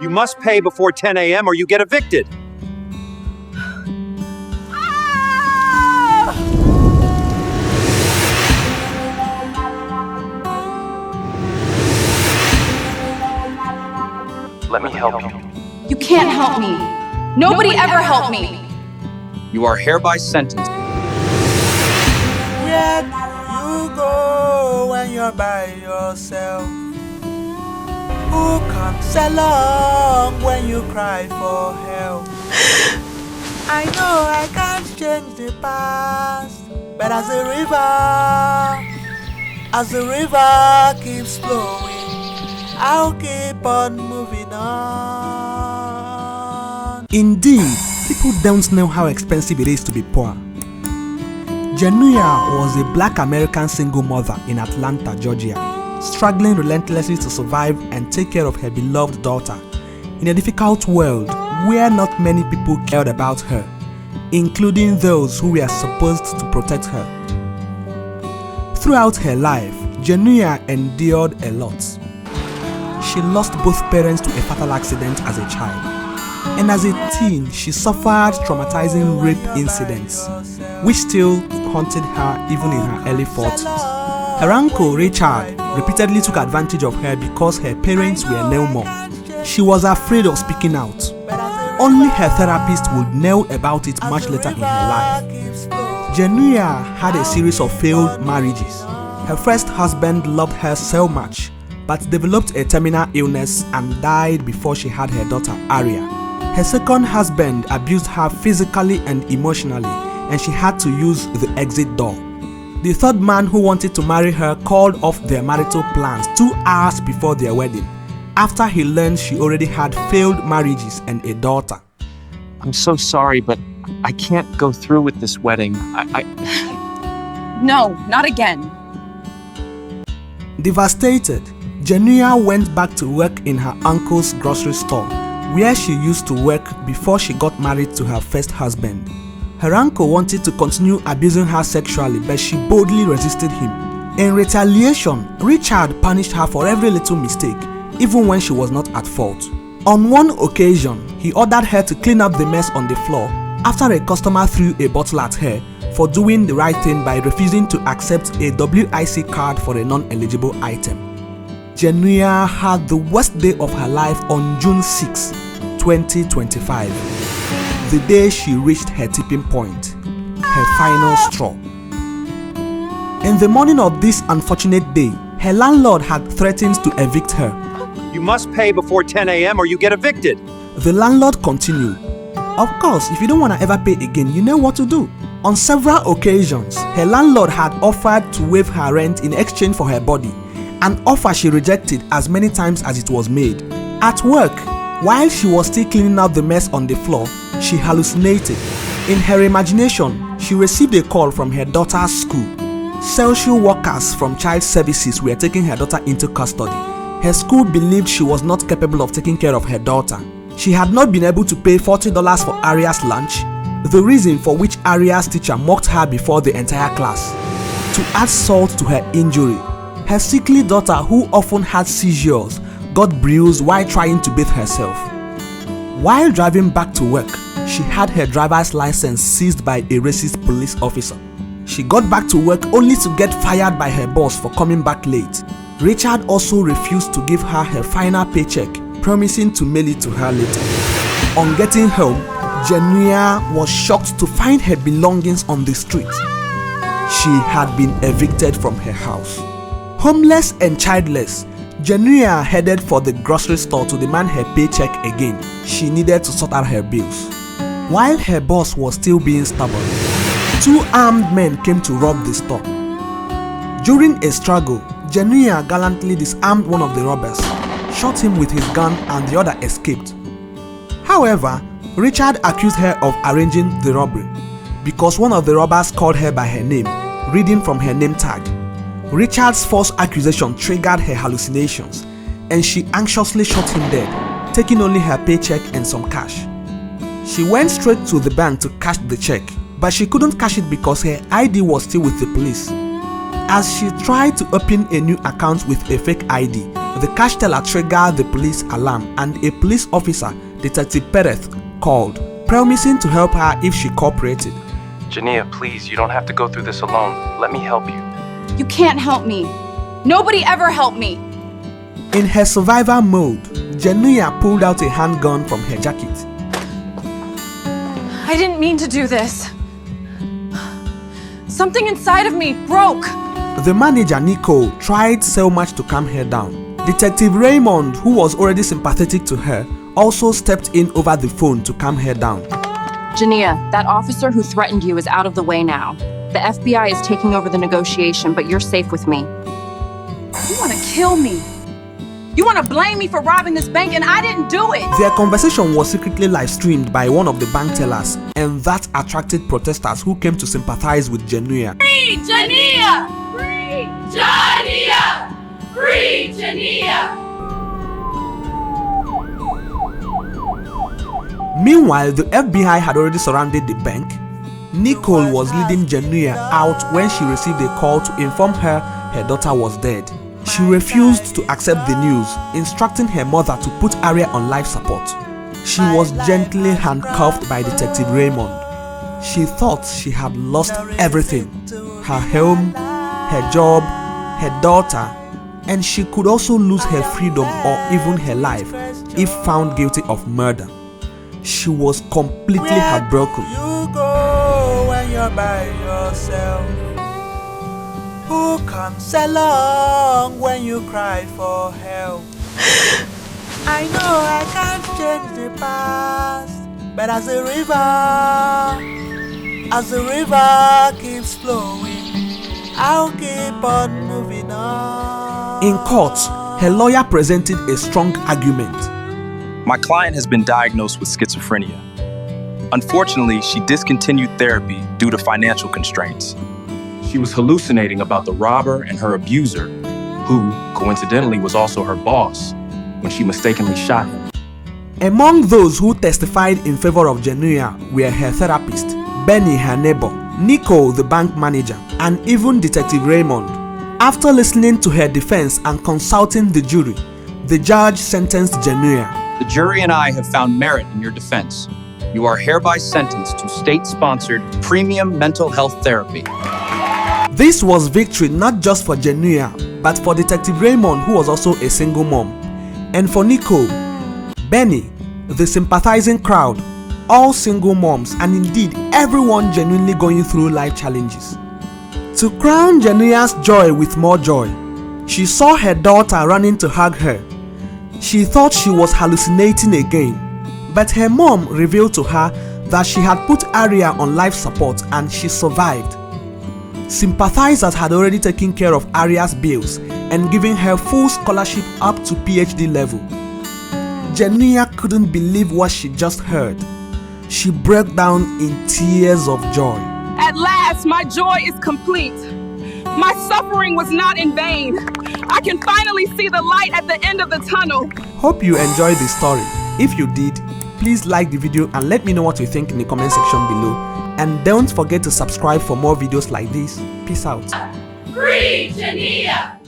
You must pay before 10 a.m. or you get evicted. Let me help you. You can't help me. Nobody ever helped me. You are hereby sentenced. Where do you go when you're by yourself? Who comes along when you cry for help? I know I can't change the past, but as the river keeps flowing, I'll keep on moving on. Indeed, people don't know how expensive it is to be poor. Genuia was a black American single mother in Atlanta, Georgia, struggling relentlessly to survive and take care of her beloved daughter in a difficult world where not many people cared about her, including those who were supposed to protect her. Throughout her life, Genuia endured a lot. She lost both parents to a fatal accident as a child, and as a teen, she suffered traumatizing rape incidents, which still haunted her even in her early 40s. Her uncle, Richard, repeatedly took advantage of her because her parents were no more. She was afraid of speaking out. Only her therapist would know about it much later in her life. Genuia had a series of failed marriages. Her first husband loved her so much, but developed a terminal illness and died before she had her daughter, Aria. Her second husband abused her physically and emotionally, and she had to use the exit door. The third man who wanted to marry her called off their marital plans 2 hours before their wedding, after he learned she already had failed marriages and a daughter. I'm so sorry, but I can't go through with this wedding. No, not again. Devastated, Genuia went back to work in her uncle's grocery store, where she used to work before she got married to her first husband. Her uncle wanted to continue abusing her sexually, but she boldly resisted him. In retaliation, Richard punished her for every little mistake, even when she was not at fault. On one occasion, he ordered her to clean up the mess on the floor after a customer threw a bottle at her for doing the right thing by refusing to accept a WIC card for a non-eligible item. Genuia had the worst day of her life on June 6, 2025, the day she reached her tipping point, her final straw. In the morning of this unfortunate day, her landlord had threatened to evict her. You must pay before 10 a.m. or you get evicted. The landlord continued, "Of course, if you don't want to ever pay again, you know what to do." On several occasions, her landlord had offered to waive her rent in exchange for her body, an offer she rejected as many times as it was made. At work, while she was still cleaning out the mess on the floor, she hallucinated. In her imagination, she received a call from her daughter's school. Social workers from child services were taking her daughter into custody. Her school believed she was not capable of taking care of her daughter. She had not been able to pay $40 for Aria's lunch, the reason for which Aria's teacher mocked her before the entire class. To add salt to her injury, her sickly daughter, who often had seizures, got bruised while trying to bathe herself. While driving back to work, she had her driver's license seized by a racist police officer. She got back to work only to get fired by her boss for coming back late. Richard also refused to give her her final paycheck, promising to mail it to her later. On getting home, Genuia was shocked to find her belongings on the street. She had been evicted from her house. Homeless and childless, Genuia headed for the grocery store to demand her paycheck again. She needed to sort out her bills. While her boss was still being stubborn, 2 armed men came to rob the store. During a struggle, Genuia gallantly disarmed one of the robbers, shot him with his gun, and the other escaped. However, Richard accused her of arranging the robbery because one of the robbers called her by her name, reading from her name tag. Richard's false accusation triggered her hallucinations, and she anxiously shot him dead, taking only her paycheck and some cash. She went straight to the bank to cash the check, but she couldn't cash it because her ID was still with the police. As she tried to open a new account with a fake ID, the cash teller triggered the police alarm and a police officer, Detective Perez, called, promising to help her if she cooperated. Jania, please, you don't have to go through this alone. Let me help you. You can't help me. Nobody ever helped me. In her survivor mode, Jania pulled out a handgun from her jacket. I didn't mean to do this. Something inside of me broke. The manager, Nicole, tried so much to calm her down. Detective Raymond, who was already sympathetic to her, also stepped in over the phone to calm her down. Jania, that officer who threatened you is out of the way now. The FBI is taking over the negotiation, but you're safe with me. You want to kill me? You want to blame me for robbing this bank and I didn't do it? Their conversation was secretly live-streamed by one of the bank tellers, and that attracted protesters who came to sympathize with Jania. Free Jania! Free Jania! Free Jania! Meanwhile, the FBI had already surrounded the bank. Nicole was leading Jania out when she received a call to inform her daughter was dead. She refused to accept the news, instructing her mother to put Aria on life support. She was gently handcuffed by Detective Raymond. She thought she had lost everything: her home, her job, her daughter, and she could also lose her freedom or even her life if found guilty of murder. She was completely heartbroken. You go when you're by yourself. Who comes along when you cry for help? I know I can't change the past, but as the river keeps flowing, I'll keep on moving on. In court, her lawyer presented a strong argument. My client has been diagnosed with schizophrenia. Unfortunately, she discontinued therapy due to financial constraints. She was hallucinating about the robber and her abuser, who, coincidentally, was also her boss, when she mistakenly shot him. Among those who testified in favor of Jania were her therapist, Benny, her neighbor, Nicole, the bank manager, and even Detective Raymond. After listening to her defense and consulting the jury, the judge sentenced Jania. The jury and I have found merit in your defense. You are hereby sentenced to state-sponsored premium mental health therapy. This was victory not just for Jania, but for Detective Raymond, who was also a single mom, and for Nicole, Benny, the sympathizing crowd, all single moms, and indeed everyone genuinely going through life challenges. To crown Jania's joy with more joy, she saw her daughter running to hug her. She thought she was hallucinating again, but her mom revealed to her that she had put Aria on life support and she survived. Sympathizers had already taken care of Aria's bills and given her full scholarship up to PhD level. Jania couldn't believe what she just heard. She broke down in tears of joy. At last, my joy is complete. My suffering was not in vain. I can finally see the light at the end of the tunnel. Hope you enjoyed the story. If you did, please like the video and let me know what you think in the comment section below. And don't forget to subscribe for more videos like this. Peace out. Free Jania!